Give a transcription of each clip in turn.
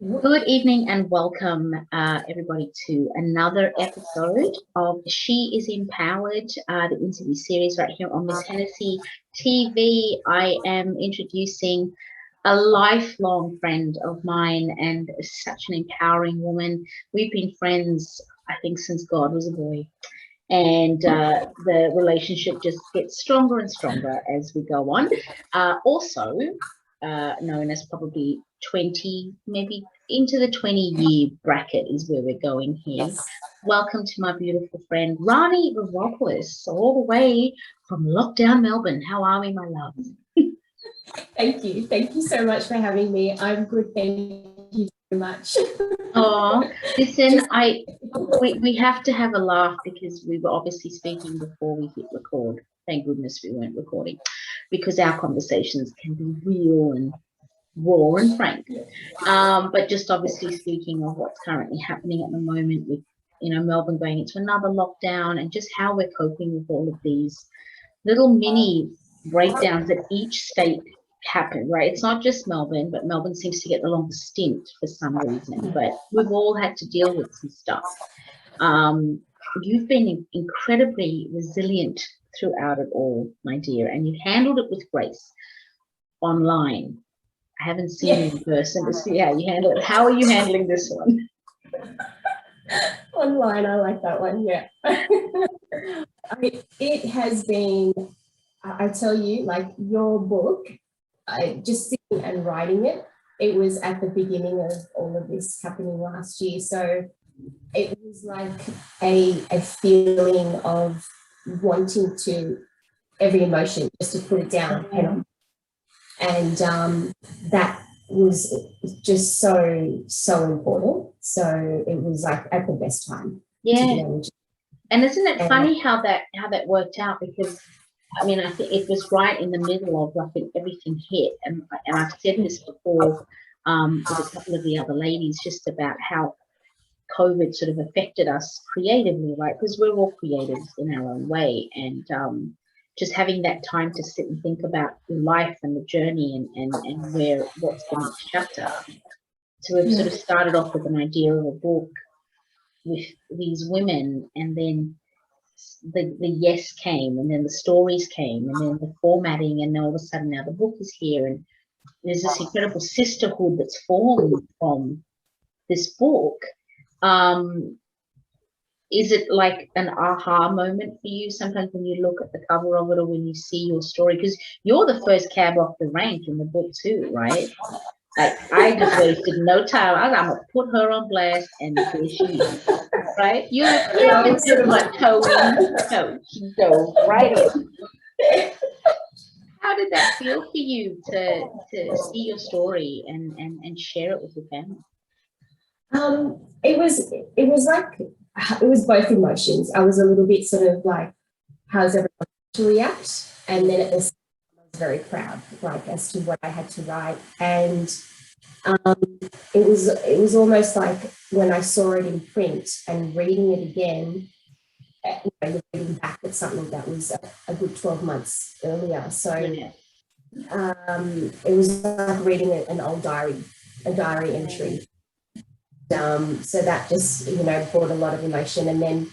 Good evening and welcome, everybody, to another episode of She is Empowered, the interview series right here on Miss Hennessy TV. I am introducing a lifelong friend of mine and such an empowering woman. We've been friends, I think, since God was a boy. And the relationship just gets stronger and stronger as we go on. Also, known as probably 20, maybe into the 20-year bracket is where we're going here. Yes. Welcome to my beautiful friend, Rani Bovopoulos, all the way from lockdown Melbourne. How are we, my love? Thank you. Thank you so much for having me. I'm good. Thank you very much. Oh, listen, we have to have a laugh because we were obviously speaking before we hit record. Thank goodness we weren't recording, because our conversations can be real and raw and frank. But just obviously speaking of what's currently happening at the moment with, Melbourne going into another lockdown and just how we're coping with all of these little mini breakdowns that each state happen, right? It's not just Melbourne, but Melbourne seems to get the longest stint for some reason. But we've all had to deal with some stuff. You've been incredibly resilient throughout it all, my dear, and you've handled it with grace online. I haven't seen you in person to see how you handle it. How are you handling this one? Online, I like that one, yeah. It has been, I tell you, like your book, just sitting and writing it was at the beginning of all of this happening last year. So it was like a feeling of wanting to, every emotion, just to put it down. And that was just so important. So it was like at the best time. Yeah. And isn't it funny how that worked out? Because I mean, I think it was right in the middle of, I think, everything hit. And I've said this before with a couple of the other ladies, just about how COVID sort of affected us creatively, right? Because we're all creatives in our own way. And just having that time to sit and think about your life and the journey and what's the next chapter. So we've sort of started off with an idea of a book with these women, and then the yes came, and then the stories came, and then the formatting, and all of a sudden now the book is here, and there's this incredible sisterhood that's formed from this book. Is it like an aha moment for you sometimes when you look at the cover of it or when you see your story? Because you're the first cab off the rank in the book too, right? Like, I just wasted no time. I'm going to put her on blast, and there she is, right? You're like towing coach. Go right in. How did that feel for you to see your story and share it with your family? It was like, it was both emotions. I was a little bit sort of like, how's everyone to react? And then I was very proud, like, as to what I had to write. And it was almost like when I saw it in print and reading it again, reading back at something that was a good 12 months earlier. So it was like reading an old diary entry. So that just, brought a lot of emotion. And then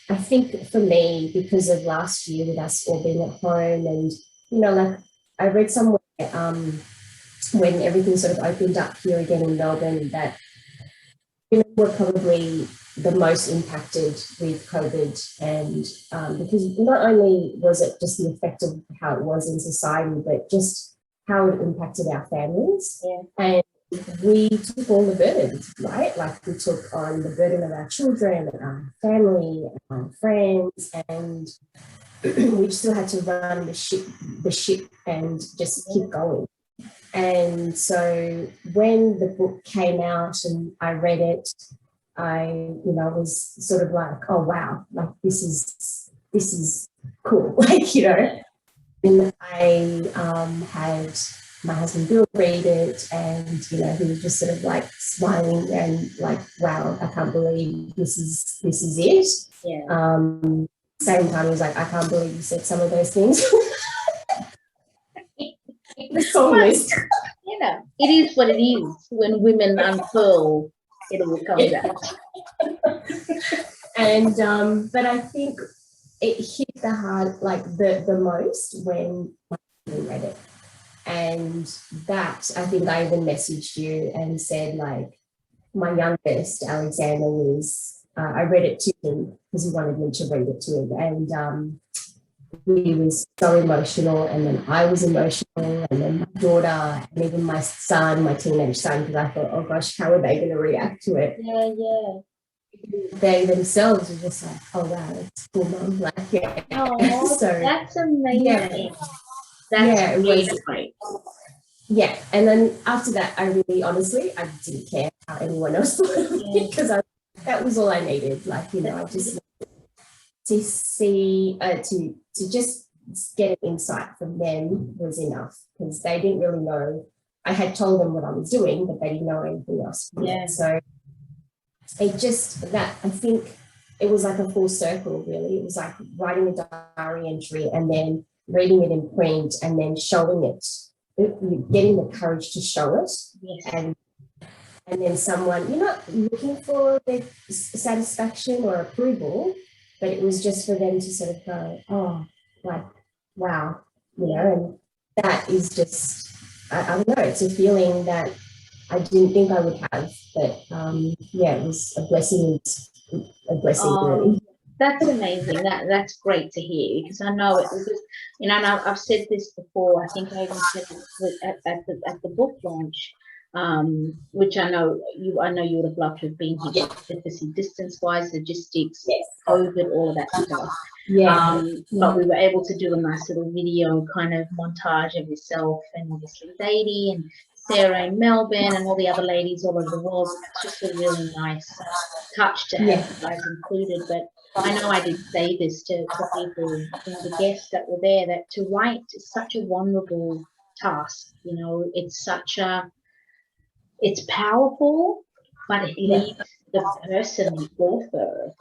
I think for me, because of last year with us all being at home and, like I read somewhere when everything sort of opened up here again in Melbourne that we're probably the most impacted with COVID. And because not only was it just the effect of how it was in society, but just how it impacted our families. Yeah. And we took all the burdens, right? Like we took on the burden of our children, our family, our friends, and we still had to run the ship and just keep going. And so when the book came out and I read it, I was sort of like, oh wow, like this is cool, like, And I had my husband Bill read it, and he was just sort of like smiling and like, wow, I can't believe this is it. Yeah. Same time he was like, I can't believe you said some of those things. The song list. you know, it is what it is. When women unfurl, it all comes out. And but I think it hit the heart like the most when my family read it. And that, I think I even messaged you and said, like, my youngest, Alexander, was, I read it to him because he wanted me to read it to him. And he was so emotional. And then I was emotional. And then my daughter, and even my son, my teenage son, because I thought, oh gosh, how are they going to react to it? Yeah, yeah. They themselves were just like, oh wow, it's cool, mom. Like, yeah. Oh, So that's amazing. yeah, That's really great. Yeah, and then after that, I really, honestly, I didn't care how anyone else thought of me because that was all I needed. Like, you know, I just to see, to just get an insight from them was enough because they didn't really know. I had told them what I was doing, but they didn't know anything else from it. So it just, that, I think it was like a full circle, really. It was like writing a diary entry and then reading it in print and then showing it, getting the courage to show it. Yes. And then someone, you're not looking for their satisfaction or approval, but it was just for them to sort of go, oh, like, wow, you know, and that is just, I don't know, it's a feeling that I didn't think I would have, but yeah, it was a blessing, really. That's amazing. That's great to hear because I know it because, you know, and I've said this before. I think I even said it at the book launch, which I know you would have loved to have been here, obviously distance-wise, logistics, COVID, all of that stuff. But we were able to do a nice little video kind of montage of yourself and obviously Zadie and Sarah in Melbourne and all the other ladies all over the world. It's just a really nice touch to have you guys included. But I know I did say this to people, you know, the guests that were there, that to write is such a vulnerable task. You know, it's powerful, but it leaves the person, the author,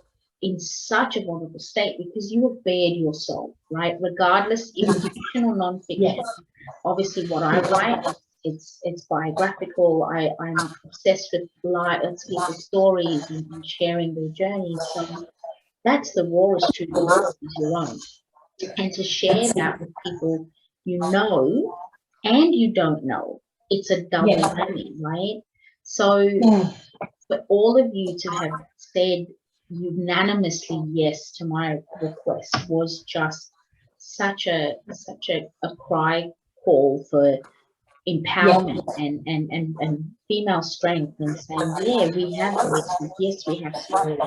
in such a vulnerable state because you have bared your soul, right? Regardless if it's fiction or non-fiction. Obviously, what I write, it's biographical. I'm obsessed with people's stories and sharing their journeys. So that's the rawest truth is your own. And to share that with people you know and you don't know, it's a double whammy, right? So for all of you to have said unanimously yes to my request was just such a cry call for empowerment and female strength and saying, yeah, we have voices, yes, we have stories,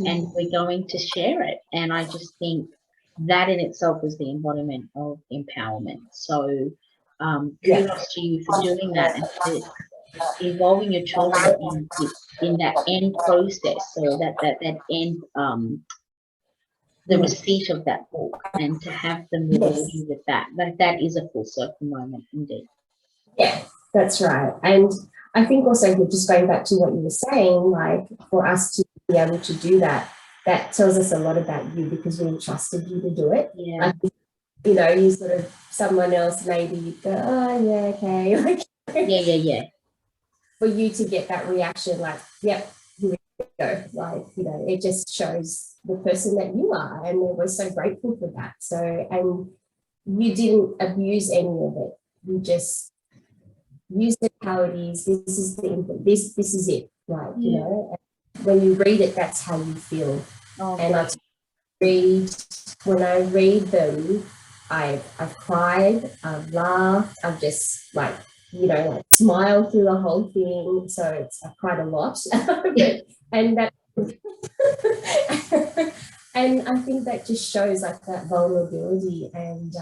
and we're going to share it. And I just think that in itself is the embodiment of empowerment. So kudos to you for doing that and for involving your children in that end process, so that end the receipt of that book, and to have them reward you with that is a full circle moment indeed. Yeah, that's right. And I think also, just going back to what you were saying, like for us to be able to do that, that tells us a lot about you because we entrusted you to do it. Yeah. You know, you sort of, someone else maybe go, oh yeah, okay. Like, yeah. For you to get that reaction, like, yep, here we go. Like, you know, it just shows the person that you are, and we're so grateful for that. So, and you didn't abuse any of it. You just used it how it is. This is the input. This is it. Like, you know, and when you read it, that's how you feel. And when I read them, I've cried, I've laughed, I've just like, you know, like smiled through the whole thing. So I've cried a lot. And that and I think that just shows like that vulnerability. And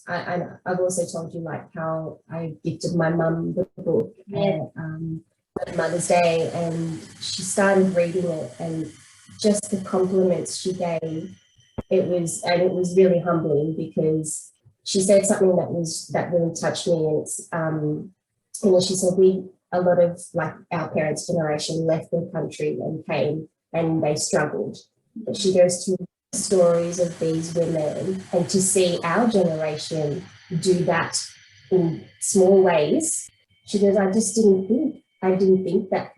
I've also told you like how I gifted my mum the book on Mother's Day, and she started reading it, and just the compliments she gave, it was really humbling because she said something that really touched me. And it's you know, she said a lot of like our parents' generation left the country and came and they struggled. But she goes to stories of these women, and to see our generation do that in small ways. She goes, I didn't think that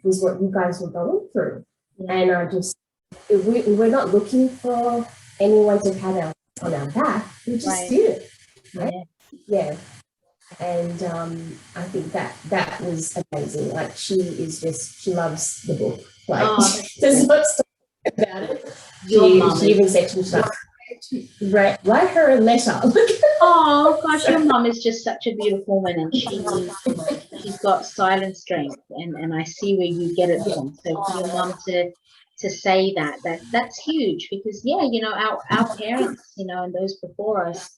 was what you guys were going through. And we're not looking for anyone to pat our on our back. We just did it. Right? Yeah. And I think that was amazing. Like she loves the book. Like there's not stop about it. She even said to me, write her a letter. Oh gosh, your mum is just such a beautiful woman, and she's got silent strength, and I see where you get it from. So for your mum to say that's huge, because you know, our parents, you know, and those before us,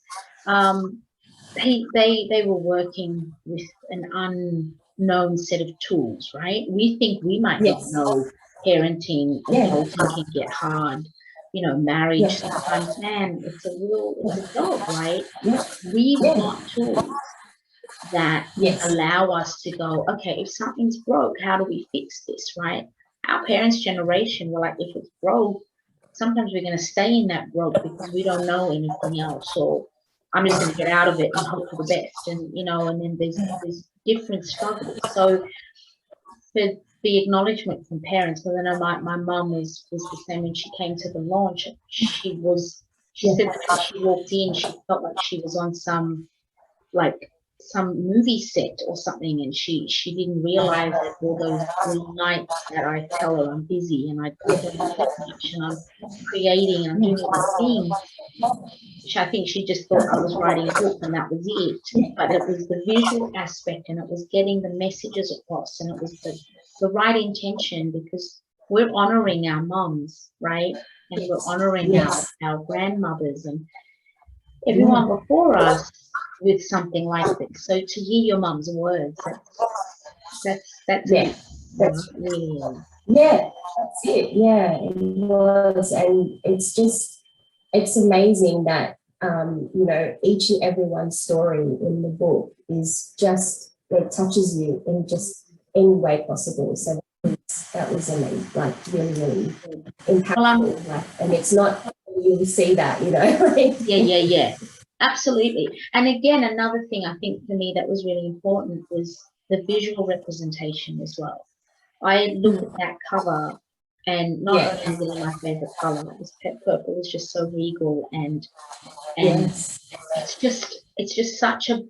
they were working with an unknown set of tools, right? We think we might not know parenting, adulting can get hard. You know, marriage sometimes, man, it's a job, right? We've got tools that allow us to go, okay, if something's broke, how do we fix this, right? Our parents' generation were like, if it's broke, sometimes we're going to stay in that broke because we don't know anything else. So I'm just going to get out of it and hope for the best. And, you know, and then there's different struggles. So the acknowledgement from parents, because I know my mum was the same when she came to the launch. She said that when she walked in, she felt like she was on some movie set or something, and she didn't realize that all those nights that I tell her I'm busy and I don't sleep much and I'm creating and I'm doing all the things, which I think she just thought I was writing a book and that was it. But it was the visual aspect, and it was getting the messages across, and it was the right intention, because we're honoring our mums, right? And we're honoring our grandmothers and everyone before us with something like this. So to hear your mum's words, that's it. That's really that's it. Yeah, it was, and it's amazing that you know, each and every one story in the book is just, it touches you in just any way possible. So that was amazing, like really impactful. And it's not, you see that, you know. Yeah. Absolutely. And again, another thing I think for me that was really important was the visual representation as well. I looked at that cover, and not only is it my favorite color, it was purple. It was just so regal, and it's just such a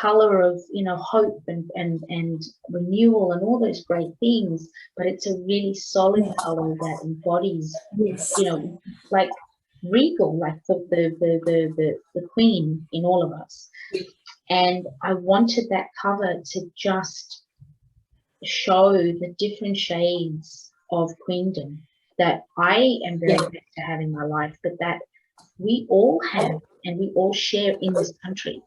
color of, you know, hope and renewal and all those great things. But it's a really solid color that embodies, you know, like regal, like the queen in all of us. And I wanted that cover to just show the different shades of queendom that I am very blessed to have in my life, but that we all have and we all share in this country.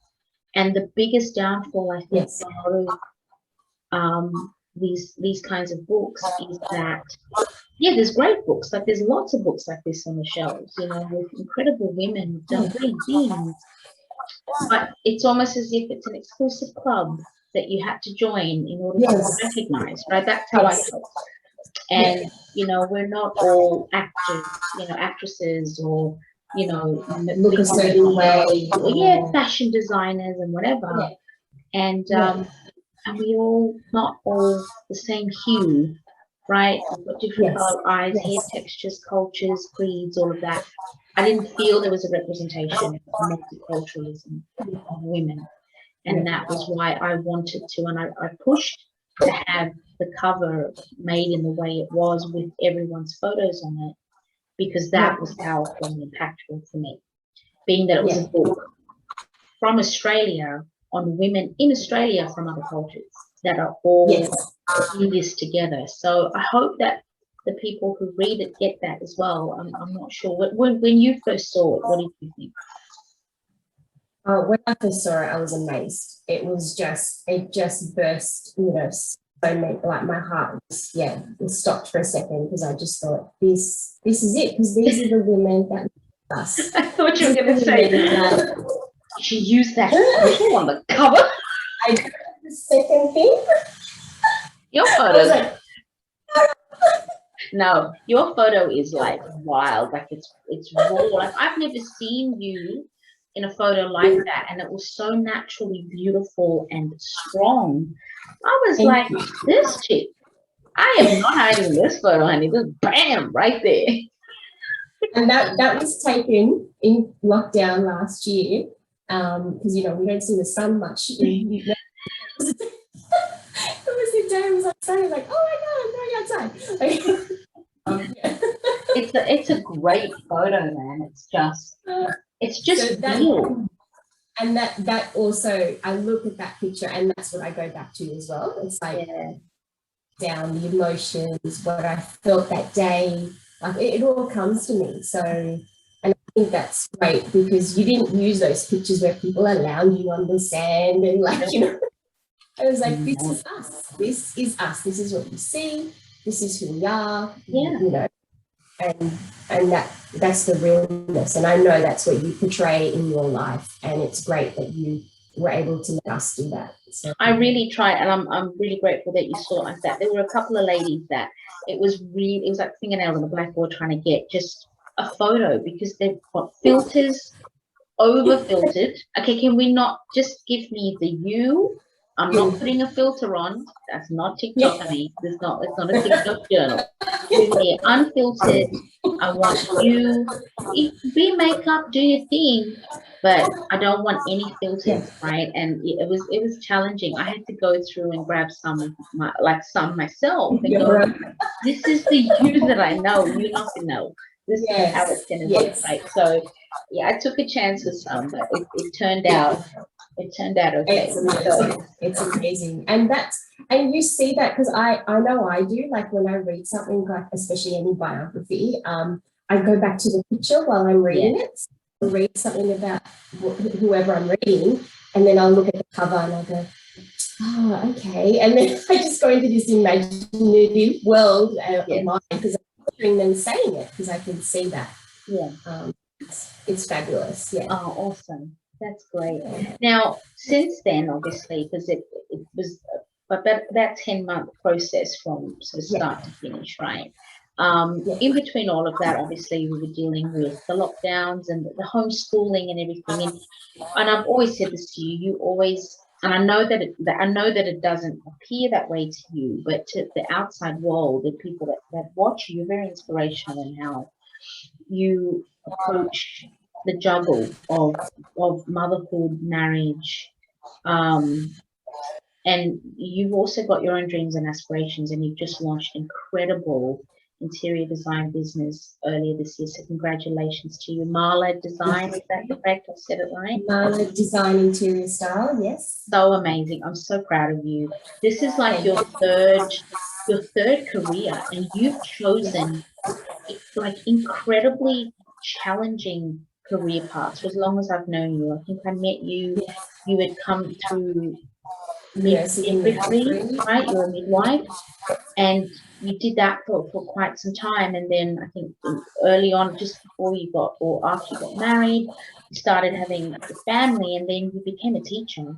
And the biggest downfall, I think, for a lot of these kinds of books is that, there's great books, like there's lots of books like this on the shelves, you know, with incredible women who've done great things, but it's almost as if it's an exclusive club that you had to join in order to be recognized, right? That's how I felt. And, you know, we're not all actors, you know, actresses, or, you know, look a certain way. Fashion designers and whatever. And we all, not all the same hue, right? We've got different color eyes, hair textures, cultures, creeds, all of that. I didn't feel there was a representation of multiculturalism of women. And that was why I wanted to, and I pushed to have the cover made in the way it was with everyone's photos on it, because that was powerful and impactful for me. Being that it was a book from Australia on women in Australia from other cultures that are all in this together. So I hope that the people who read it get that as well. I'm not sure. When you first saw it, what did you think? When I first saw it, I was amazed. It just burst, you know, so many, like my heart was, it stopped for a second, because I just thought, this is it, because these are the women that us. I thought you were going to say that. She used that on the cover. I got the second thing. Your photo. No, your photo is like wild. Like it's raw. Like I've never seen you in a photo like that, and it was so naturally beautiful and strong. I was like, this chick, I am not hiding this photo, honey. Just bam, right there. And that was taken in lockdown last year, because you know we don't see the sun much. It was the day I was outside, like, oh my god, I'm going outside. Yeah. It's a great photo, man. It's just so real. And that also, I look at that picture and that's what I go back to as well. It's like down the emotions, what I felt that day, like it all comes to me. So, and I think that's great because you didn't use those pictures where people are lounging on the sand and like, you know, I was like, this is us. This is us. This is what you see. This is who we are. Yeah. You know, and that's the realness. And I know that's what you portray in your life. And it's great that you were able to let us do that. So I really tried, and I'm really grateful that you saw it like that. There were a couple of ladies that it was like fingernails on the blackboard trying to get just a photo because they've got filters over filtered. Okay, can we not just give me the you? I'm not putting a filter on. That's not TikTok, honey. It's not a TikTok journal. Give me unfiltered. I want you. Be makeup, do your thing, but I don't want any filters, right? And it was challenging. I had to go through and grab some myself and go, this is the you that I know. You're not gonna know. This is how it's gonna be, right? So yeah, I took a chance with some, but it turned out okay. It's amazing. And you see that because I know I do, like when I read something, like especially any biography, I go back to the picture while I'm reading it. So I'll read something about whoever I'm reading, and then I'll look at the cover and I'll go, oh, okay. And then I just go into this imaginative world of mine because I'm hearing them saying it because I can see that. Yeah. It's fabulous. Yeah. Oh, awesome. That's great. Now, since then, obviously, because it was about 10-month process from sort of start to finish, right? In between all of that, obviously, we were dealing with the lockdowns and the homeschooling and everything. And I've always said this to you. You always, and I know that it doesn't appear that way to you, but to the outside world, the people that watch you, you're very inspirational in how you approach the juggle of motherhood, marriage, and you've also got your own dreams and aspirations, and you've just launched incredible interior design business earlier this year. So congratulations to you. Marla Design, is that correct? I said it right? Marla Design Interior Style, yes. So amazing. I'm so proud of you. This is like your third career, and you've chosen like incredibly challenging career paths for as long as I've known you. I think I met you, you had come through midwifery, right? You're a midwife, and you did that for quite some time. And then I think early on, just before you got, or after you got married, you started having the family, and then you became a teacher,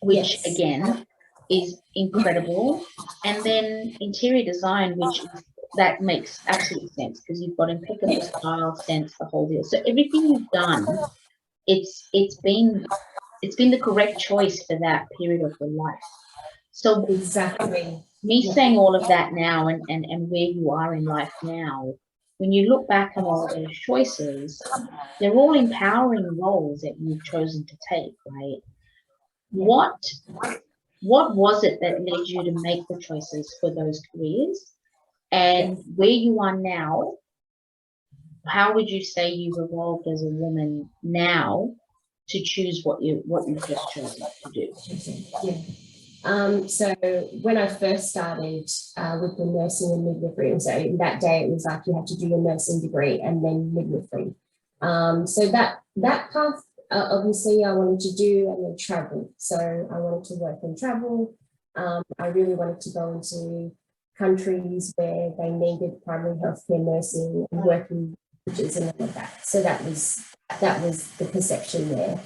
which again is incredible. And then interior design, which is, that makes absolute sense because you've got impeccable style, sense, the whole deal. So everything you've done, it's been the correct choice for that period of your life. So exactly, me saying all of that now and where you are in life now, when you look back on all of those choices, they're all empowering roles that you've chosen to take, right? What was it that led you to make the choices for those careers? And where you are now, how would you say you've evolved as a woman now to choose what you've just chosen to do? So when I first started with the nursing and midwifery, so that day it was like you had to do your nursing degree and then midwifery. So that path, obviously I wanted to do, and then travel. So I wanted to work and travel. I really wanted to go into countries where they needed primary healthcare nursing and working villages and all of that. So that was the perception there.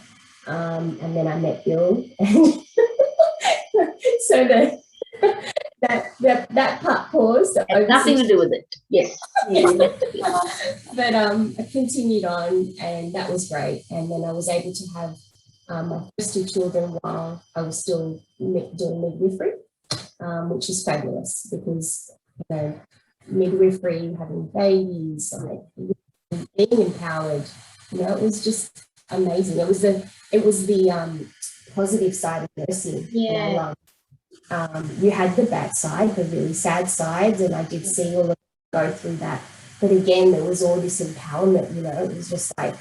And then I met Bill. So that part paused. Had nothing to do with it. Yes. But I continued on, and that was great. And then I was able to have my first two children while I was still doing midwifery, which is fabulous because, you know, midwifery, having babies, like being empowered, you know, it was just amazing. It was the positive side of nursing. Yeah. You had the bad side, the really sad sides, and I did see all of them go through that. But again, there was all this empowerment, you know, it was just like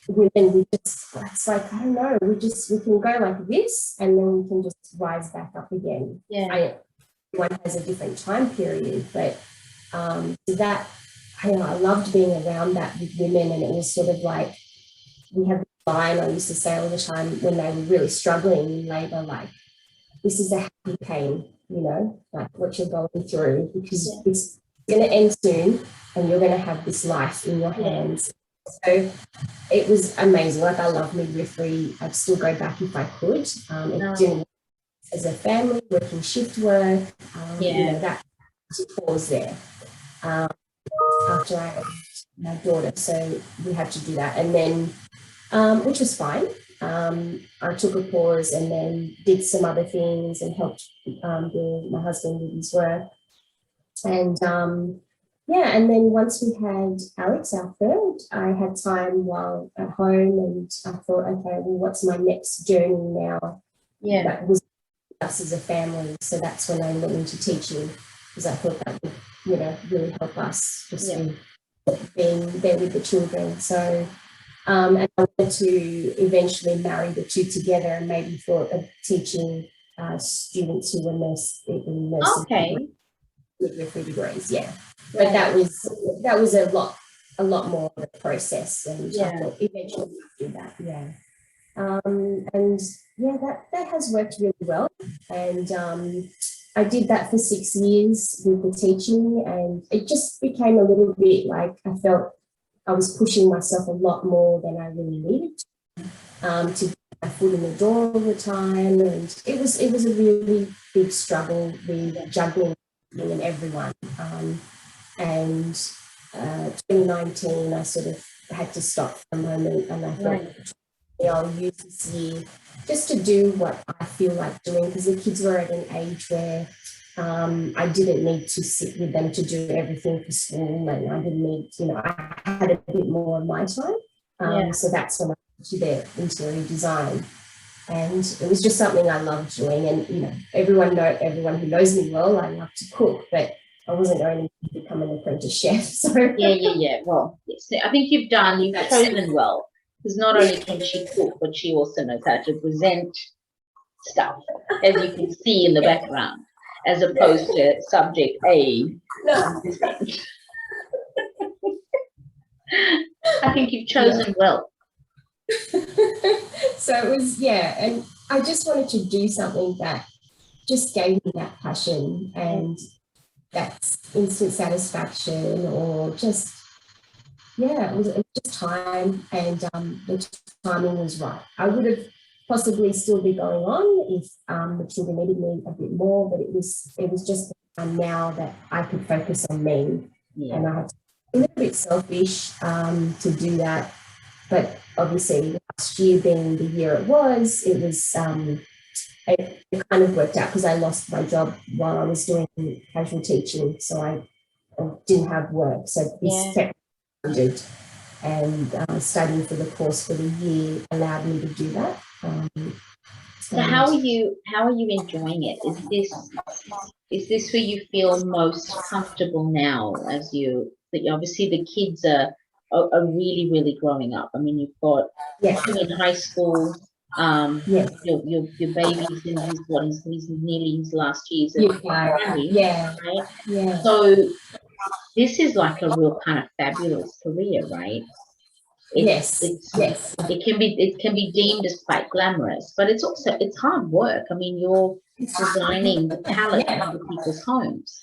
women, it's like, I don't know, we can go like this and then we can just rise back up again. Yeah. Everyone has a different time period, but that, I loved being around that with women, and it was sort of like, we have this line I used to say all the time when they were really struggling in labour, like, this is a happy pain, you know, like what you're going through, because it's going to end soon and you're going to have this life in your hands. So it was amazing. Like, I love midwifery. I'd still go back if I could. It didn't work as a family, working shift work, you know, that pause there. After I had my daughter, so we had to do that. And then, which was fine. I took a pause and then did some other things and helped my husband with his work. And and then once we had Alex, our third, I had time while at home, and I thought, okay, well, what's my next journey now? Yeah. That was us as a family. So that's when I went into teaching, because I thought that would, you know, really help us just being there with the children. So and I wanted to eventually marry the two together, and maybe thought of teaching students who were nursing midwifery degrees. But that was a lot more of a process, and I thought eventually I'd do that. That has worked really well, and I did that for 6 years with the teaching, and it just became a little bit like I felt I was pushing myself a lot more than I really needed to get my foot in the door all the time, and it was a really big struggle with juggling and everyone. And 2019, I sort of had to stop for a moment, and I thought, I'll use this year just to do what I feel like doing, because the kids were at an age where I didn't need to sit with them to do everything for school, and I didn't need, you know, I had a bit more of my time. So that's when I went to the interior design, and it was just something I loved doing. And, you know, everyone who knows me well, I love to cook, but I wasn't going to become an apprentice chef. So Well, yes, I think you've chosen well, because not only can she cook, but she also knows how to present stuff, as you can see in the background, as opposed to subject A. I think you've chosen well. So it was, and I just wanted to do something that just gave me that passion and that instant satisfaction, or just, it was just time, and the timing was right. I would have possibly still be going on if the children needed me a bit more, but it was just now that I could focus on me, and I had to be a little bit selfish to do that. But obviously, last year being the year it was it kind of worked out, because I lost my job while I was doing casual teaching, so I didn't have work. So this kept me funded, and studying for the course for the year allowed me to do that. So how are you enjoying it? Is this where you feel most comfortable now, obviously the kids are really, really growing up? I mean, you've got two in high school. Your baby's in he's nearly his last years at primary, right? So this is like a real kind of fabulous career, right? It can be deemed as quite glamorous, but it's hard work. I mean, you're designing the palette of other people's homes.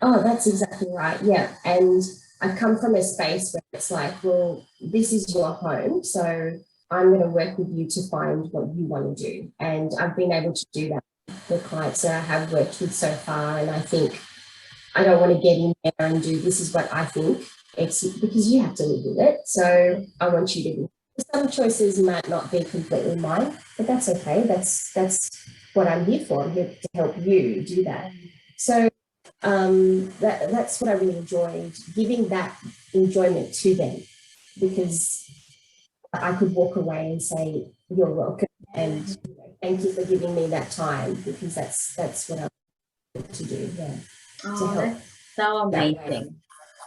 Oh, that's exactly right. Yeah. And I come from a space where it's like, well, this is your home, so I'm going to work with you to find what you want to do. And I've been able to do that the clients that I have worked with so far, and I think I don't want to get in there and do this is what I think, it's because you have to live with it. So I want you to, some choices might not be completely mine, but that's okay. That's what I'm here for. I'm here to help you do that. So that's what I really enjoyed, giving that enjoyment to them, because I could walk away and say, you're welcome, and thank you for giving me that time, because that's what I want to do. Yeah. Oh, that's so amazing.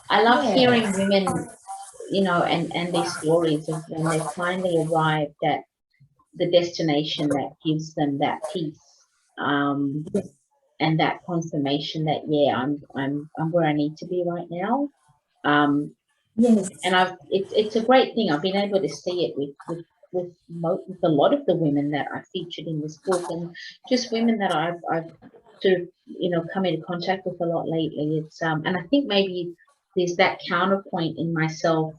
I love hearing women, you know, and these stories of when they finally arrived at the destination that gives them that peace, and that confirmation that, yeah, I'm where I need to be right now. Yes. And it's a great thing. I've been able to see it with a lot of the women that I featured in this book, and just women that I've sort of, you know, come into contact with a lot lately. It's and I think maybe there's that counterpoint in myself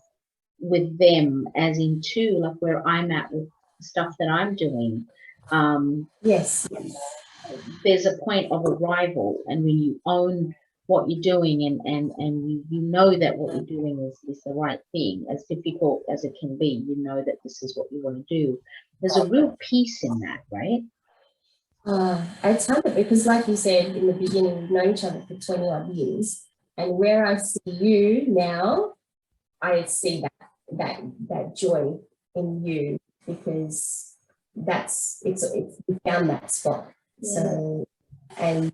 with them, as in too, like where I'm at with the stuff that I'm doing. Yes. There's a point of arrival, and when you own what you're doing, and you know that what you're doing is the right thing, as difficult as it can be, you know that this is what you want to do. There's a real peace in that, right? It's hard because, like you said in the beginning, we've known each other for 20 odd years, and where I see you now, I see that joy in you, because it's we found that spot. Yeah. So, and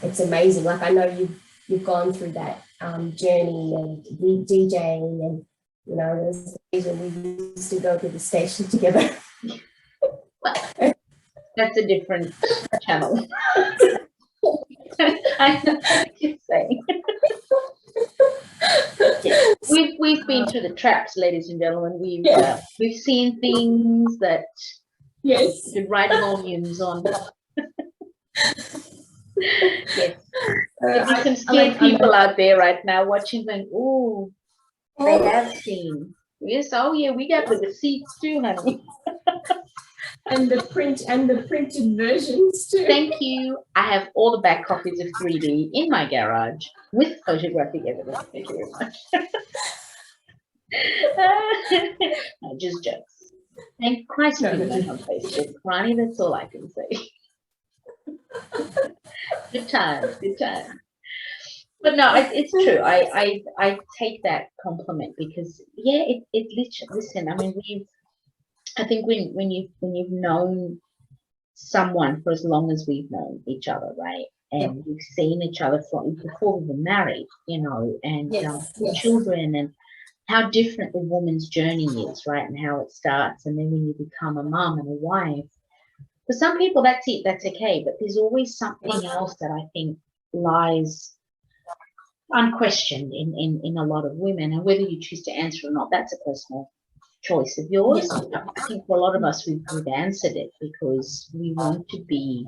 it's amazing. Like, I know you've gone through that journey and DJing, and you know, there's days when we used to go to the station together. That's a different channel. I know what you're saying. Yeah. We've been through the traps, ladies and gentlemen. We've seen things that to write volumes on. Yes. There's some scared people out there right now watching, going, "Oh, they have seen." Yes, oh yeah, we got the receipts too, honey. And the printed versions too. Thank you. I have all the back copies of 3D in my garage with photographic evidence. Thank you very much. No, just jokes. Thank Christ you went on Facebook, Rani. That's all I can say. Good times, good times. But no, it's true. I take that compliment, because yeah, it literally. Listen, I mean, I think when you've known someone for as long as we've known each other, right? And we've seen each other before we were married, you know, and children, and how different the woman's journey is, right? And how it starts, and then when you become a mum and a wife. For some people, that's it, that's okay. But there's always something else that I think lies unquestioned in a lot of women, and whether you choose to answer or not, that's a personal choice of yours. I think for a lot of us, we've answered it because we want to be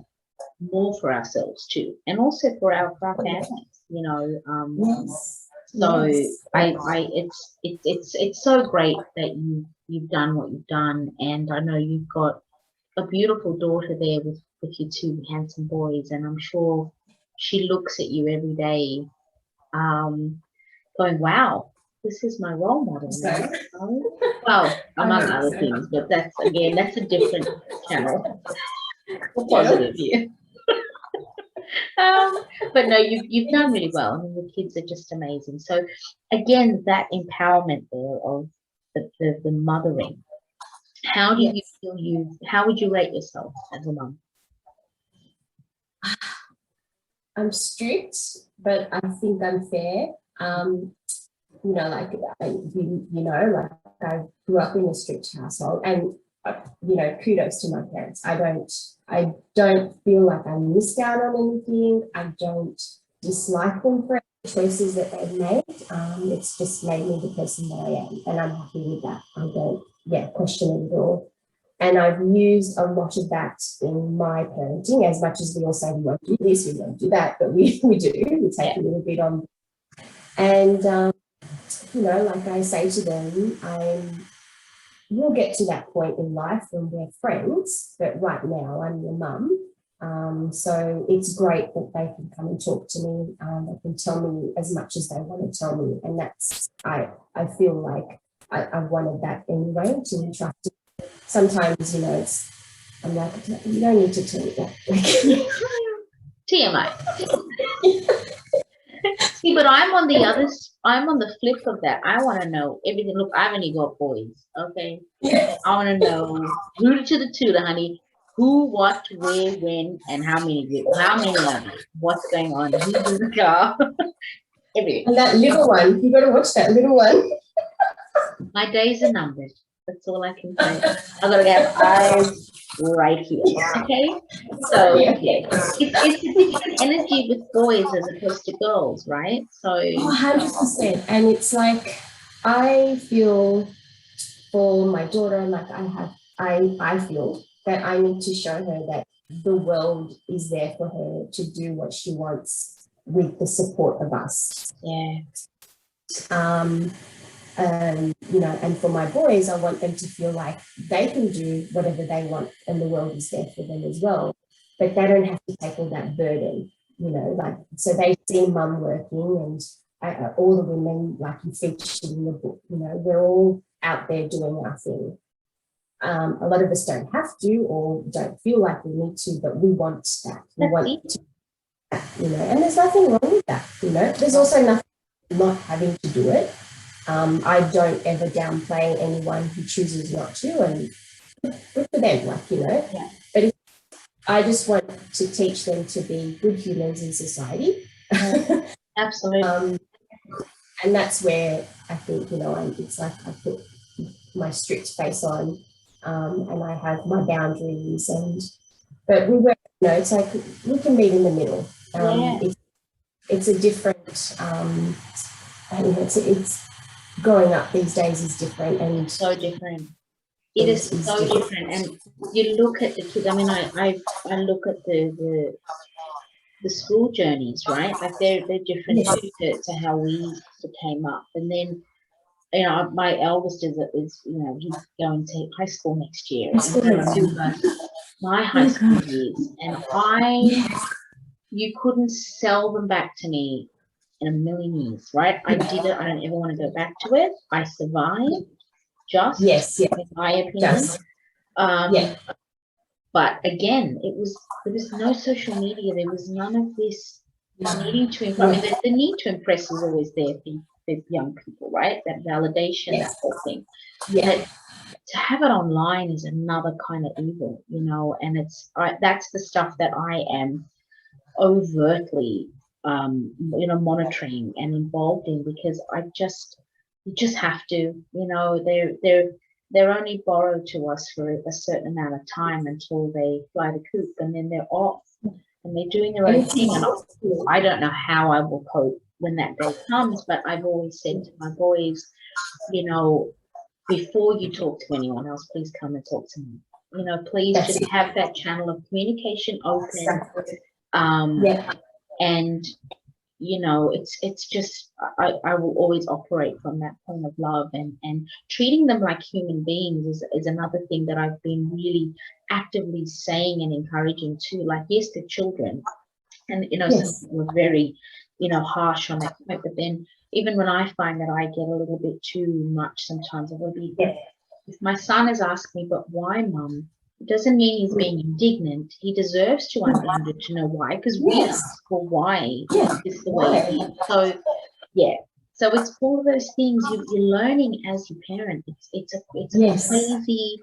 more for ourselves too, and also for our families, you know. So it's so great that you've done what you've done, and I know you've got a beautiful daughter there with your two handsome boys, and I'm sure she looks at you every day, going, wow, this is my role model now. Well, among other things, but that's a different channel. Positive here. But no, you've done really well. I mean, the kids are just amazing. So again, that empowerment there of the mothering. How do you feel how would you rate yourself as a mum? I'm strict, but I think I'm fair. You know, like you know, like I grew up in a strict household, and you know, kudos to my parents. I don't feel like I missed out on anything. I don't dislike them for the choices that they've made. It's just made me the person that I am, and I'm happy with that. I don't question it at all. And I've used a lot of that in my parenting, as much as we all say we won't do this, we won't do that, but we do. We take a little bit on. And, you know, like I say to them, we'll get to that point in life when we're friends, but right now I'm your mum. So it's great that they can come and talk to me. They can tell me as much as they want to tell me. And that's, I feel like I wanted that anyway, to be trusted. Sometimes, you know, I'm like, you don't need to tell me that. TMI. See, but I'm on the flip of that. I want to know everything. Look, I've only got boys, okay? I want to know rooted to the tutor, honey. Who, what, where, when, and how many are there? What's going on? Who's in the car? Everything. And that little one, you got to watch that little one. My days are numbered. That's all I can say. I've got to have eyes right here. Okay? So Yeah. it's a different energy with boys as opposed to girls, right? So 100%. And it's like, I feel for my daughter, like I feel that I need to show her that the world is there for her to do what she wants with the support of us. yeah. You know, and for my boys, I want them to feel like they can do whatever they want and the world is there for them as well. But they don't have to take all that burden, you know, like, so they see mum working and all the women, like you featured in the book, you know, we're all out there doing our thing. A lot of us don't have to or don't feel like we need to, but we want that. We want to, you know, and there's nothing wrong with that, you know. There's also nothing not having to do it. I don't ever downplay anyone who chooses not to, and good for them, like, you know. Yeah. But I just want to teach them to be good humans in society. Absolutely. And that's where I think, you know, it's like I put my strict face on, and I have my boundaries, but we work, you know, it's like we can meet in the middle. It's a different, I mean, it's growing up these days is different, and so different. It is so different. And you look at the kids. I mean, I look at the school journeys, right? Like they're different to how we came up. And then, you know, my eldest is you know, he's going to high school next year. And I remember my high school years, and you couldn't sell them back to me in a million years, right? I did it. I don't ever want to go back to it. I survived, in my opinion. But again, there was no social media. There was none of this needing to impress. I mean, the need to impress is always there for young people, right? That validation, that whole thing. But to have it online is another kind of evil, you know. And that's the stuff that I am overtly you know, monitoring and involved in, because you just have to, you know, they're only borrowed to us for a certain amount of time until they fly the coop, and then they're off and they're doing their own thing. And I don't know how I will cope when that day comes, but I've always said to my boys, you know, before you talk to anyone else, please come and talk to me. You know, please just have that channel of communication open. And you know, it's just I will always operate from that point of love, and treating them like human beings is another thing that I've been really actively saying and encouraging too. Like, yes, the children, and you know, some people were very, you know, harsh on that point, but then even when I find that I get a little bit too much sometimes, I will be, if my son has asked me, but why, mum? It doesn't mean he's being indignant. He deserves to to know why, because we ask for why this is the way it is. So so it's all of those things you're learning as your parent. It's a crazy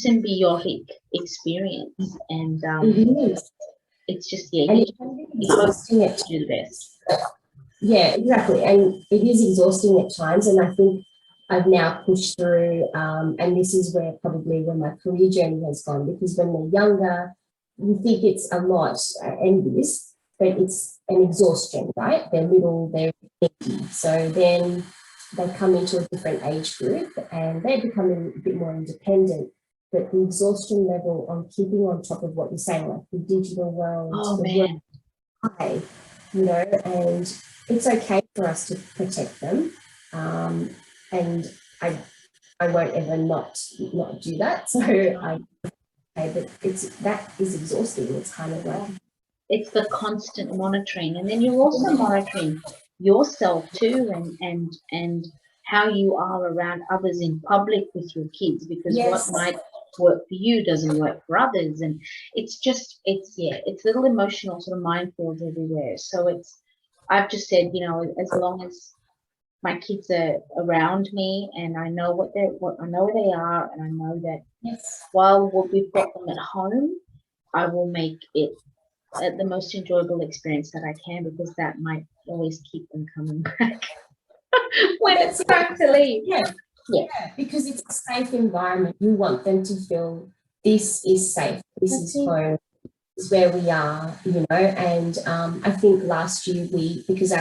symbiotic experience, and it's just you hope to do the best. Yeah, exactly. And it is exhausting at times. And I think I've now pushed through, and this is where my career journey has gone, because when they're younger, you think it's a lot, envious, but it's an exhaustion, right? They're little, they're thinking. So then they come into a different age group and they're becoming a bit more independent. But the exhaustion level on keeping on top of what you're saying, like the digital world, high, you know, and it's okay for us to protect them. And I won't ever not do that. So but that is exhausting. It's kind of like, it's the constant monitoring, and then you're also monitoring yourself too, and how you are around others in public with your kids, because yes, what might work for you doesn't work for others, and it's little emotional sort of minefields everywhere. So I've just said, you know, as long as my kids are around me and I know I know where they are, and I know that yes, while we've got them at home, I will make it the most enjoyable experience that I can, because that might always keep them coming back when it's time to leave. Yeah. Yeah. Yeah, because it's a safe environment. You want them to feel this is safe, this is home, this is where we are, you know. And I think last year because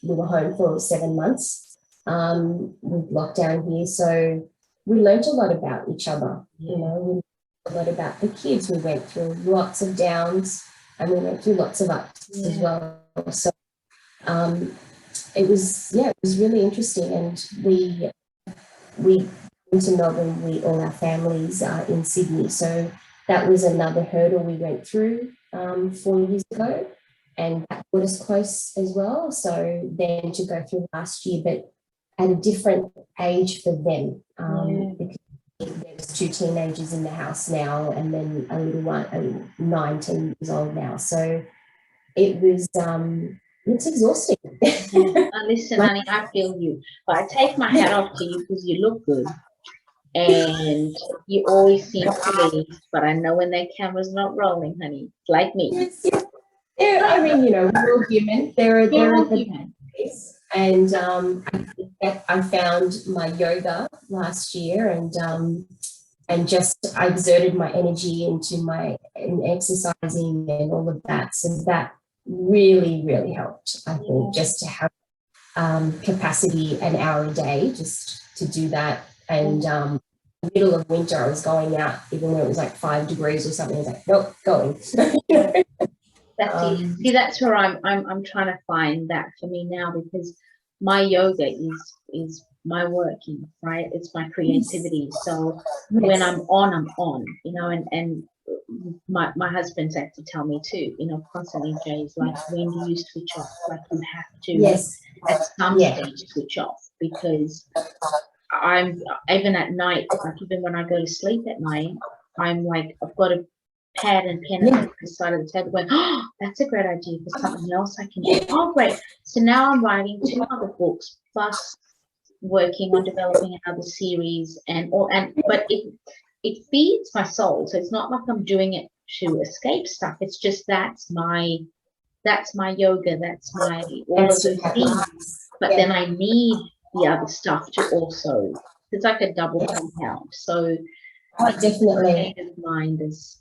we were home for 7 months with lockdown here, so we learned a lot about each other. You know, we learned a lot about the kids. We went through lots of downs and we went through lots of ups as well. So it was really interesting, and we came to Melbourne. All our families are in Sydney, so that was another hurdle we went through 4 years ago, and that brought us close as well. So then to go through last year, but at a different age for them, because there's 2 teenagers in the house now, and then a little one, 9, 10 years old now. So it was it's exhausting. Listen, honey, I feel you, but I take my hat off to you because you look good and you always seem pleased. But I know when that camera's not rolling, honey, it's like me. Yes. Yeah, I mean, you know, we're all human. There are the days, and I found my yoga last year, and just I exerted my energy in exercising and all of that. So that really, really helped. I think just to have capacity an hour a day just to do that. And in the middle of winter, I was going out even when it was like 5 degrees or something. I was like, nope, going. That's it. See, that's where I'm trying to find that for me now, because my yoga is my working, right? It's my creativity. So when I'm on, you know, and my husband's had to tell me too, you know, constantly, Jay's like, when do you switch off? Like, you have to at some stage switch off, because I'm even at night, like even when I go to sleep at night, I'm like, I've got a pad and pen at the side of the table going, oh, that's a great idea for something else I can do. Oh, great. So now I'm writing 2 other books plus working on developing another series but it feeds my soul. So it's not like I'm doing it to escape stuff. It's just that's my yoga, that's my all of those things. But then I need the other stuff to also, it's like a double compound. So definitely mind is,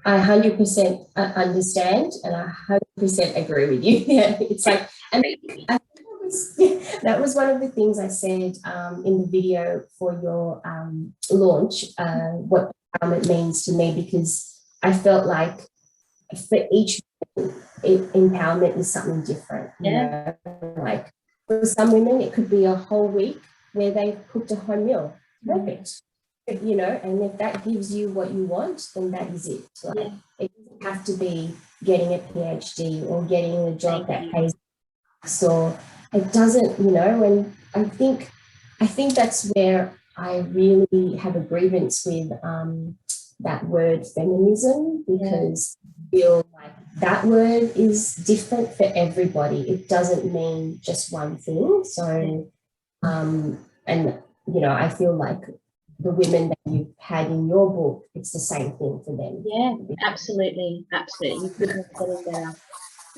I 100% understand, and I 100% agree with you. Yeah, it's like, and I think that was one of the things I said in the video for your launch, what empowerment means to me, because I felt like for each empowerment is something different. You know, like for some women, it could be a whole week where they've cooked a home meal. Perfect. You know, and if that gives you what you want, then that is it. Like, it doesn't have to be getting a PhD or getting a job that pays, or it doesn't, you know. And I think that's where I really have a grievance with that word feminism, because I feel like that word is different for everybody. It doesn't mean just one thing. So and you know, I feel like the women that you've had in your book, it's the same thing for them. Yeah, absolutely. Absolutely. You couldn't have said it better.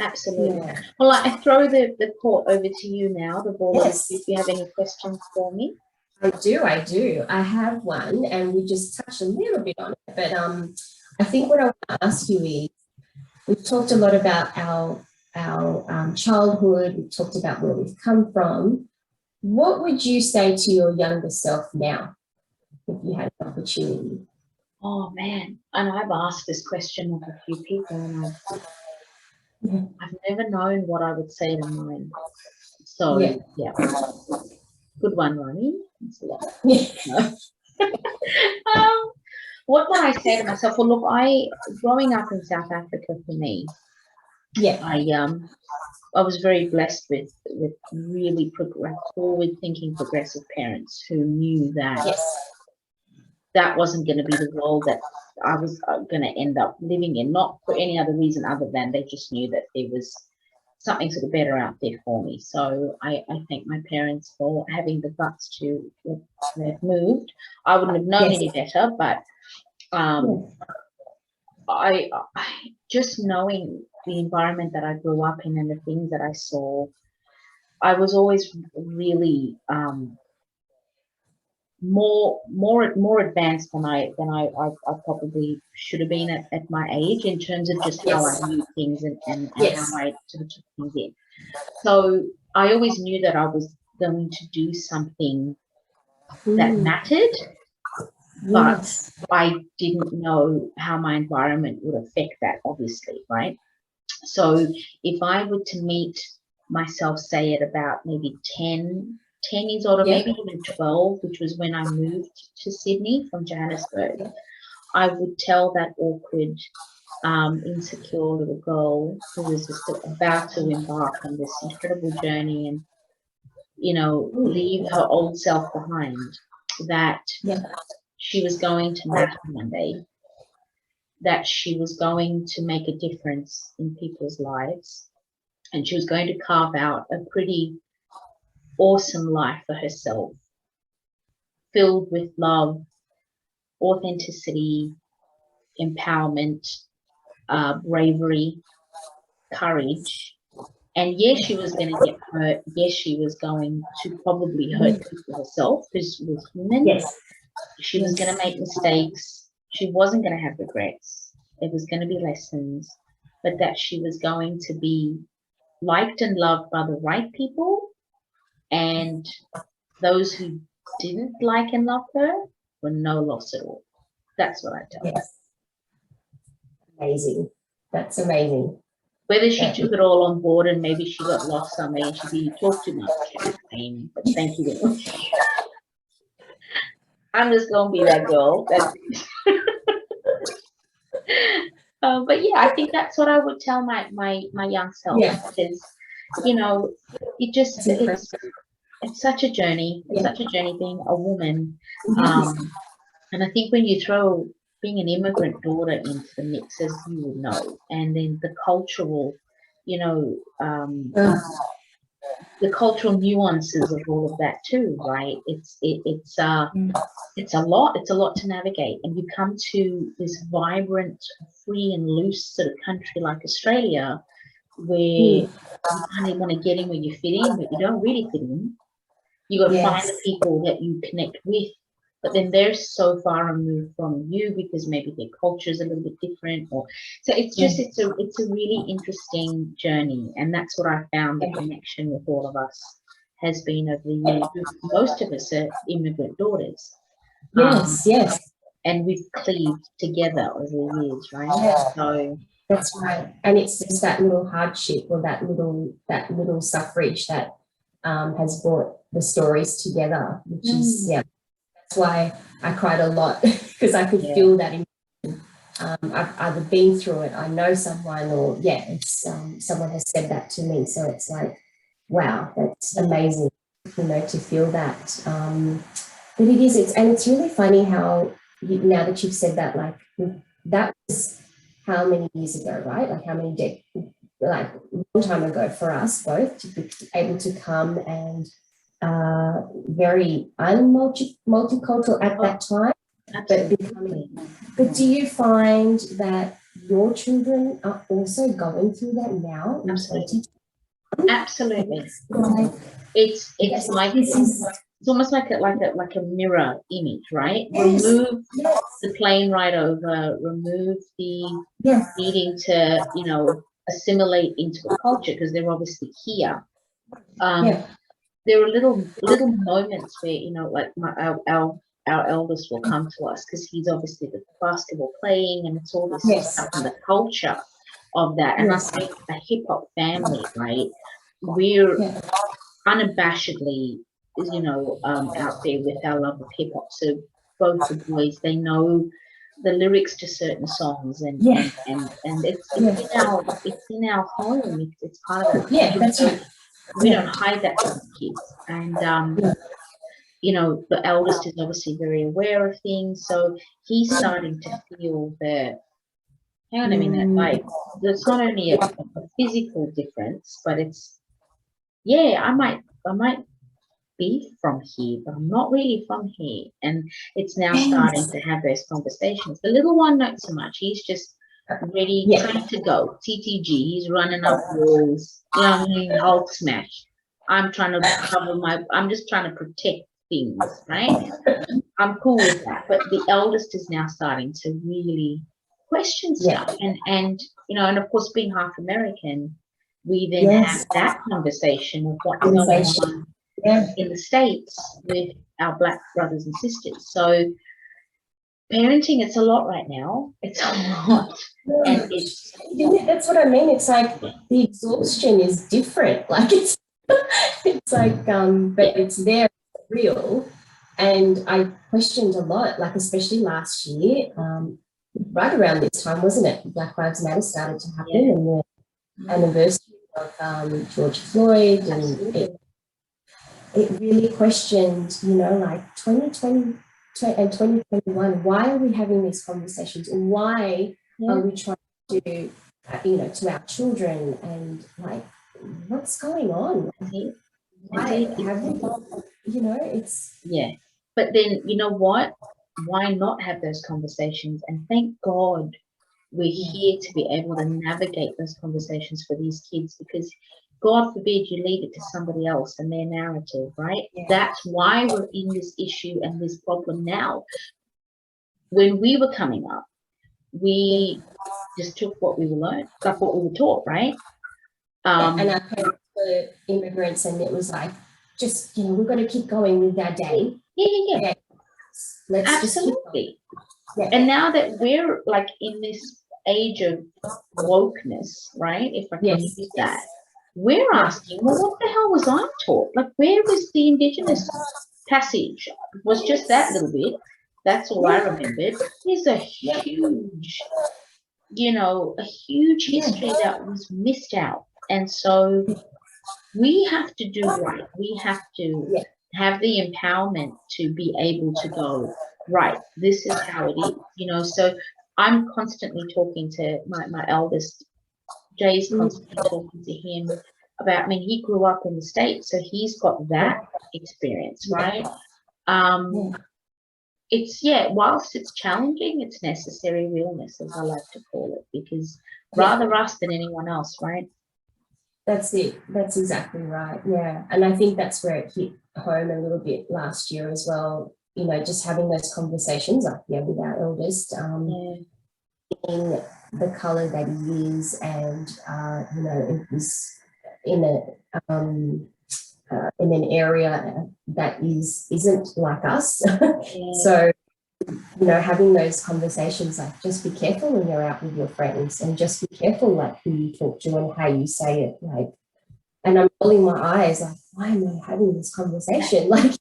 Absolutely. Yeah. Well, I throw the court over to you now, the ball. Yes. If you have any questions for me. I do. I have one, and we just touched a little bit on it, but I think what I want to ask you is, we've talked a lot about our childhood, we've talked about where we've come from. What would you say to your younger self now, if you had an opportunity? Oh man, and I've asked this question of a few people, and I've never known what I would say to mine. So yeah. Good one, Rani. what would I say to myself? Well, look, growing up in South Africa for me, Yeah. I was very blessed with really forward thinking progressive parents who knew that Yes. that wasn't going to be the world that I was going to end up living in, not for any other reason other than they just knew that there was something sort of better out there for me. So I thank my parents for having the guts to have moved. I wouldn't have known Yes. any better, but I just knowing the environment that I grew up in and the things that I saw, I was always really more advanced than I probably should have been at my age in terms of just how I Yes. knew things and Yes. how I sort of took things in. So I always knew that I was going to do something that mattered, but Yes. I didn't know how my environment would affect that, obviously, right? So if I were to meet myself, say at about maybe 10 years old, or Yeah. maybe even 12, which was when I moved to Sydney from Johannesburg, I would tell that awkward, insecure little girl who was just about to embark on this incredible journey and, leave her old self behind, that Yeah. she was going to matter one day, that she was going to make a difference in people's lives, and she was going to carve out a pretty awesome life for herself, filled with love, authenticity, empowerment, bravery, courage. And yes, she was going to get hurt. Yes, she was going to probably hurt people herself because she was human. Yes. She was going to make mistakes. She wasn't going to have regrets. It was going to be lessons, but that she was going to be liked and loved by the right people, and those who didn't like and love her were no loss at all. That's what I tell her. Yes. Amazing. That's amazing. Whether she took it all on board and maybe she got lost somewhere and she didn't talk too much, but thank you very much. I'm just gonna be that girl. But yeah, I think that's what I would tell my young self, because it's such a journey. It's such a journey being a woman. And I think when you throw being an immigrant daughter into the mix, as you would know, and then the cultural, the cultural nuances of all of that too, right? It's a lot. It's a lot to navigate, and you come to this vibrant, free, and loose sort of country like Australia, where you kind of want to get in where you fit in, but you don't really fit in. You got to find the people that you connect with, but then they're so far removed from you because maybe their culture is a little bit different, or so it's just it's a really interesting journey, and that's what I found the connection with all of us has been over the years. Most of us are immigrant daughters. Yes. And we've cleaved together over the years, right? Yeah. So that's right. And it's just that little hardship or that little suffrage that has brought the stories together, which is that's why I cried a lot, because I could feel that in I've either been through it, I know someone, or it's someone has said that to me. So it's like, wow, that's amazing, to feel that. But it's really funny how now that you've said that, like that was how many years ago, right? Like how many like a long time ago for us both to be able to come and very multicultural at that time. But do you find that your children are also going through that now? Absolutely. It's like it's almost like a mirror image, right? Remove the plane ride over, remove the needing to assimilate into a culture, because they're obviously here. There are little moments where like our eldest will come to us because he's obviously the basketball playing, and it's all this stuff and the culture of that. And I think a hip hop family, right? We're unabashedly, out there with our love of hip hop. So both the boys, they know the lyrics to certain songs, and Yeah. and it's Yeah. it's in our home. It's part of our Yeah, culture. that's So right. we Yeah. don't hide that from the kids. And Yeah. you know, the eldest is obviously very aware of things, so he's starting to feel the, hang on a minute, like it's not only a physical difference, but it's, yeah, I might be from here, but I'm not really from here. And it's now starting Yes. to have those conversations. The little one, not so much. He's just ready, Yeah. time to go. TTG, he's running up walls, you know what I mean? Hulk smash. I'm trying to cover I'm just trying to protect things, right? I'm cool with that. But the eldest is now starting to really question Yeah. stuff. And you know, and of course, being half American, we then have Yes. that conversation of what's going Conversation. on Yeah. in the States with our Black brothers and sisters. So parenting, it's a lot right now. It's a lot. And it's, That's what I mean. It's like the exhaustion is different. Like it's like, but it's there, it's real. And I questioned a lot, like especially last year, right around this time, wasn't it? Black Lives Matter started to happen, and the anniversary of George Floyd, and it really questioned, you know, like 2020 and 2021, why are we having these conversations? Why are we trying to, you know, to our children, and like, what's going on? Why have we, you know, it's, yeah. But then, you know what? Why not have those conversations? And thank God we're here to be able to navigate those conversations for these kids, because God forbid you leave it to somebody else and their narrative, right? That's why we're in this issue and this problem now. When we were coming up, we just took what we were learned, like what we were taught, right? and our parents were immigrants, and it was like, just, you know, we've got to keep going with our day. Yeah. Let's Absolutely. Just keep going. And now that we're like in this age of wokeness, right? If I can use that, we're asking, well, what the hell was I taught? Like, where was the Indigenous passage? It was just that little bit. That's all I remembered. There's a huge, you know, a huge history that was missed out. And so we have to do right. We have to have the empowerment to be able to go, right, this is how it is, you know. So I'm constantly talking to my eldest, Jay's constantly talking to him about, I mean, he grew up in the States, so he's got that experience, right? It's, whilst it's challenging, it's necessary realness, as I like to call it, because rather us than anyone else, right? That's it. That's exactly right. Yeah. And I think that's where it hit home a little bit last year as well. You know, just having those conversations, like, with our eldest, in the colour that he is, and, you know, it was in an area that isn't like us. So, you know, having those conversations, like, just be careful when you're out with your friends, and just be careful, like, who you talk to and how you say it. Like, and I'm rolling my eyes, like, why am I having this conversation? Like,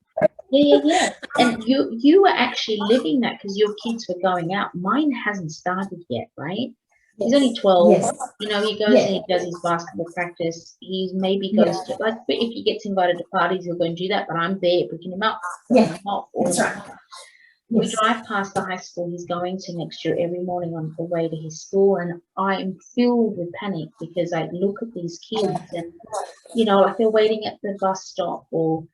yeah. And you were actually living that because your kids were going out. Mine hasn't started yet, right? He's only 12. You know, he goes and he does his basketball practice. He maybe goes to, like, if he gets invited to parties, he'll go and do that. But I'm there picking him up. That's right. We drive past the high school he's going to next year every morning on the way to his school, and I'm filled with panic because I look at these kids and, you know, like they're waiting at the bus stop, or,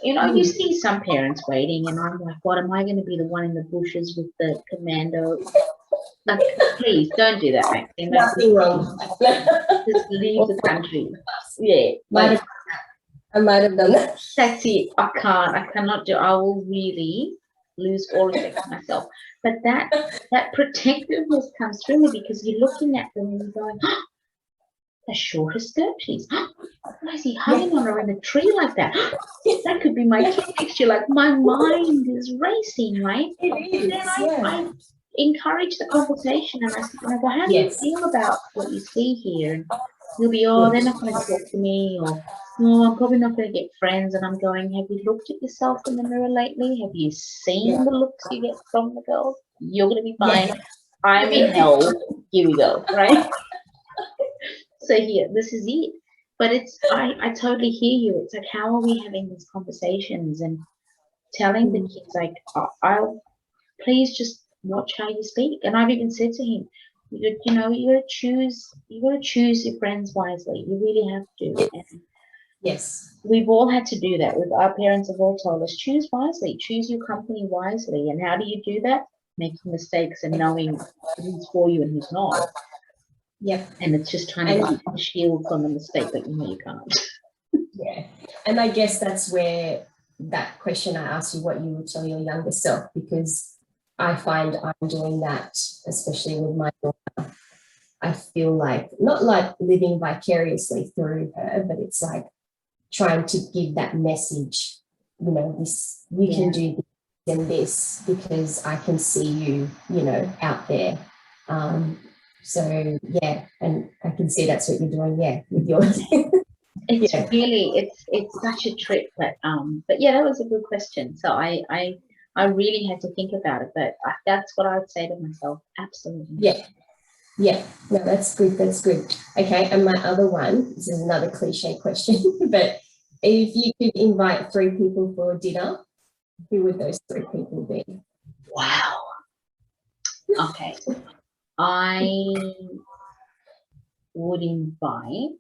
you know, you see some parents waiting, and I'm like, what, am I going to be the one in the bushes with the commando? Like, please don't do that, Maxine. Nothing wrong. Just leave the country. Yeah. I might have done that. That's it. I cannot do, I will really lose all respect for myself. But that protectiveness comes through me, because you're looking at them and you're going, oh, the shortest skirt she's. Why is he hugging on her in the tree like that? That could be my kid next year. Like, my mind is racing, right? It is, then I encourage the conversation, and I go, how do you feel about what you see here? And he'll be, oh, they're not going to talk to me, or, no, I'm probably not going to get friends. And I'm going, have you looked at yourself in the mirror lately? Have you seen the looks you get from the girls? You're going to be fine. Yeah. I'm in hell. Here we go, right? So here, this is it. But I totally hear you. It's like, how are we having these conversations and telling the kids, like, I'll please just watch how you speak. And I've even said to him, you know, you got to choose your friends wisely. You really have to. And Yes. we've all had to do that. With our parents have all told us, choose wisely, choose your company wisely. And how do you do that? Making mistakes and knowing who's for you and who's not. Yep. And it's just trying to keep the shield from the mistake, but you know you can't. Yeah. And I guess that's where that question I asked you, what you would tell your younger self, because I find I'm doing that, especially with my daughter. I feel like, not like living vicariously through her, but it's like trying to give that message, you know, this, you can do this and this because I can see you, you know, out there. So yeah, and I can see that's what you're doing, yeah, with yours. It's really, it's such a trip, but yeah, that was a good question. So I really had to think about it, but that's what I would say to myself. Absolutely. Yeah, no, that's good. That's good. Okay, and my other one, this is another cliche question, but if you could invite 3 people for dinner, who would those 3 people be? Wow. Okay. I would invite.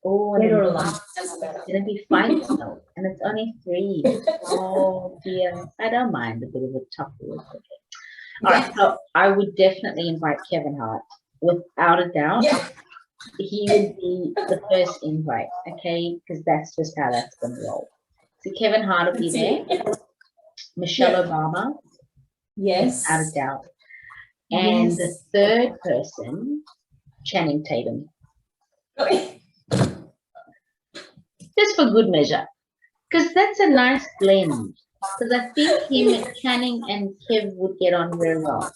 Oh, Dead or alive, doesn't matter. It's gonna be 5 though, and it's only 3. Oh dear, I don't mind a bit of a tough word. Okay. All right, so I would definitely invite Kevin Hart, without a doubt. Yeah. He would be the first invite, okay? Because that's just how that's gonna roll. So Kevin Hart will be there. Michelle Obama, yes, without a doubt, and the third person, Channing Tatum. Just for good measure, because that's a nice blend. Because I think him and Channing and Kev would get on very well.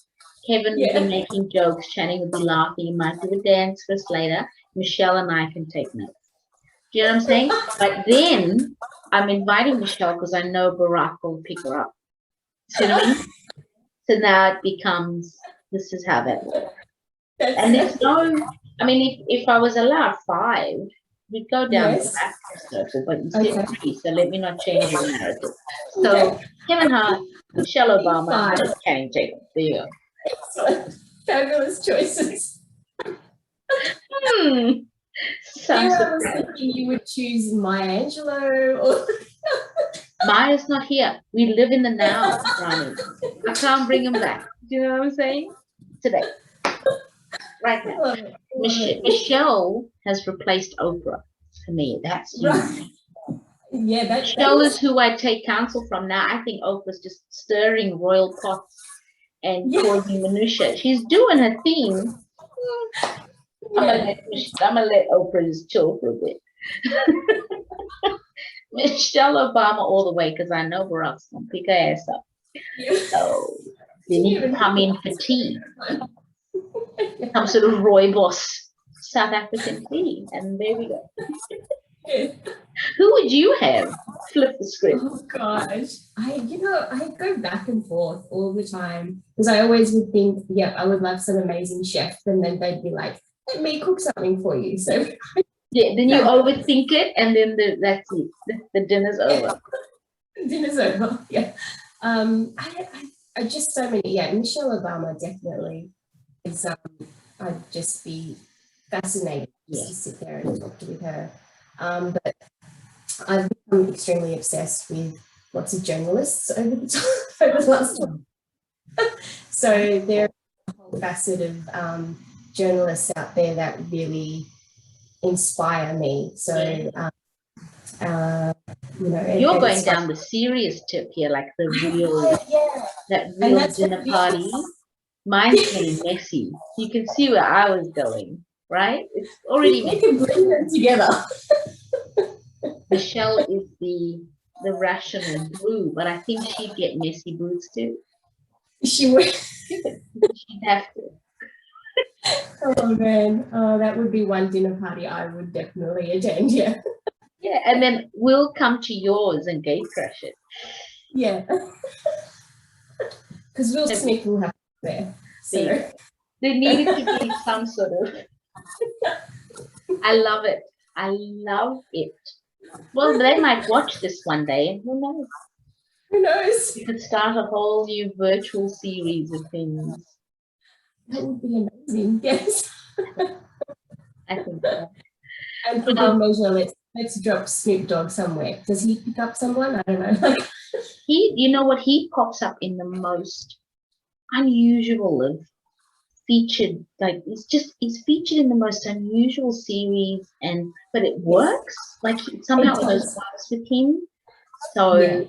Kevin would be making jokes, Channing would be laughing, he might do a dance for us later. Michelle and I can take notes. Do you know what I'm saying? But then I'm inviting Michelle because I know Barack will pick her up. See what I mean? So now it becomes, this is how that works. And there's no, I mean, if I was allowed 5, we'd go down the back circle, but you said 3, so let me not change your narrative. So Kevin Hart, Michelle Obama, and Channing Tatum. There you go. Excellent. Fabulous choices. So I was thinking you would choose Maya Angelou or Maya's not here. We live in the now, Rani. I can't bring him back. Do you know what I'm saying? Today. Right now. Michelle has replaced Oprah for me. That's you. Right. Yeah, Michelle is who I take counsel from now. I think Oprah's just stirring royal pots and causing minutia. She's doing her thing. I'm gonna let Oprah just chill for a bit. Michelle Obama all the way, because I know Barack's gonna pick her ass up. So they need to come in for tea. Some sort of rooibos South African tea, and there we go. Who would you have? Flip the script. Oh gosh, I go back and forth all the time because I always would think, I would love some amazing chef, and then they'd be like, let me cook something for you. So then you overthink it, and then that's it. The dinner's over. Dinner's over. Yeah. I just so many. Yeah, Michelle Obama definitely is. I'd just be fascinated just to sit there and talk with her. But I've become extremely obsessed with lots of journalists over the last time. So there's a whole facet of journalists out there that really inspire me. So, you're going down the serious tip here, like the real, that real dinner party. Mine's getting messy. You can see where I was going, right? It's already messy. We can bring them together. Michelle is the rational brew, but I think she'd get messy brews too. She would. She'd have to. Oh man, that would be one dinner party I would definitely attend. Yeah. Yeah, and then we'll come to yours and gate crash it. Yeah. Because Will Smith will have there. So there needed to be some sort of. I love it. I love it. Well, they might watch this one day, and who knows? Who knows? We could start a whole new virtual series of things. That would be amazing. Yes. I think so. And for good measure, let's drop Snoop Dogg somewhere. Does he pick up someone? I don't know. You know what? He pops up in the most unusual of featured, like he's featured in the most unusual series, but it works. Like somehow it just works with him. So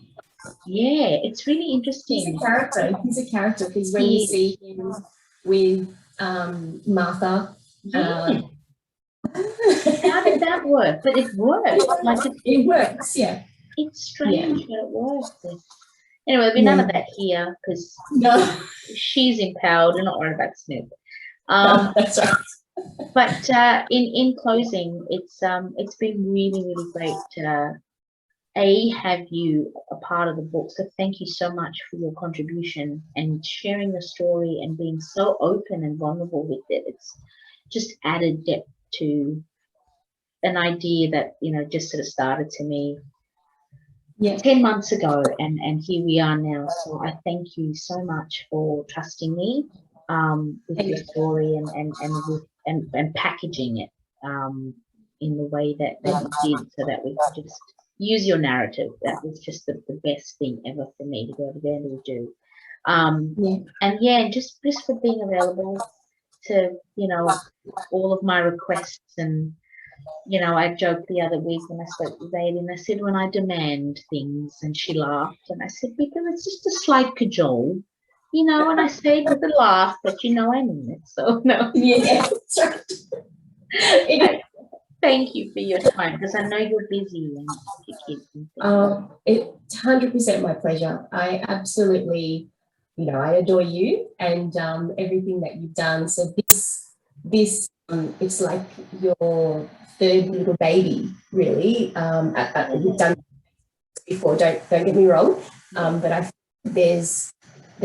yeah, it's really interesting. He's a character because when you see him with Martha. Yeah. How did that work? But it works. Like it works, yeah. It's strange, but it works. Anyway, there'll be none of that here because she's empowered. We're not worried about Snoop. That's right. But in closing, it's been really, really great to have you a part of the book. So thank you so much for your contribution and sharing the story and being so open and vulnerable with it. It's just added depth to an idea that, just sort of started to me 10 months ago, and here we are now. So I thank you so much for trusting me with your story and packaging it in the way that you did, so that we could just use your narrative. That was just the best thing ever for me to be able to do. And just for being available to all of my requests. And I joked the other week when I spoke to Bailey, and I said, when I demand things, and she laughed, and I said, because it's just a slight cajole, and I say it with a laugh, but I mean it. So no. Yeah, that's right. Thank you for your time, because I know you're busy and your kids and things. It's 100% my pleasure. I absolutely, I adore you and everything that you've done. So this it's like your third little baby, really. You've done before. Don't get me wrong, but I think there's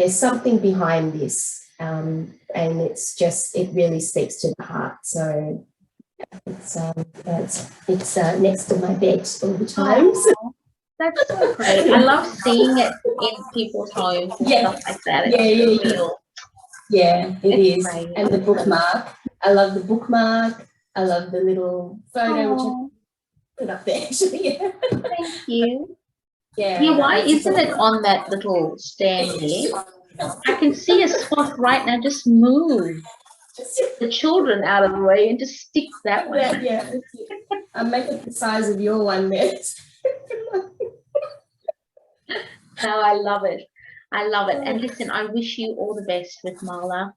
something behind this, and it really speaks to the heart. So it's next to my bed all the time. So. That's so great. I love seeing it in people's homes and stuff like that. It's real. Yeah, it's great. And the bookmark. I love the bookmark. I love the little photo which I put up there actually. Thank you. Yeah. Why isn't it on that little stand there? I can see a spot right now. Just move the children out of the way and just stick that one. Yeah. I'll make it the size of your one there. No, I love it. I love it. And listen, I wish you all the best with Marla.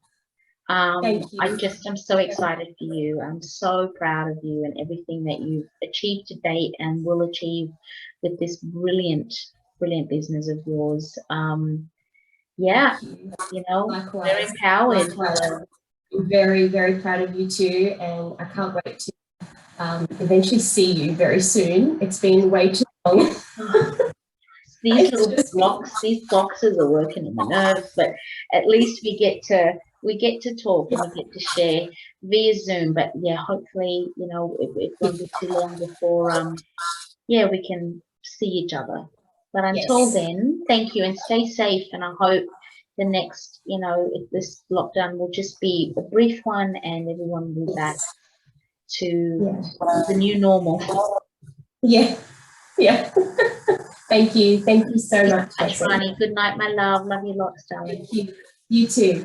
Thank you. I'm so excited for you. I'm so proud of you and everything that you've achieved to date and will achieve with this brilliant business of yours. Likewise. Very empowered. I'm very, very proud of you too, and I can't wait to eventually see you very soon. It's been way too long. These these boxes are working on my nerves, but at least we get to talk and we get to share via Zoom. But yeah, hopefully, it won't be too long before we can see each other. But until then, thank you and stay safe. And I hope the next, if this lockdown will just be a brief one and everyone will be back to the new normal. Yeah. Thank you so much. Rani. Good night, my love. Love you lots, darling. Thank you. You too.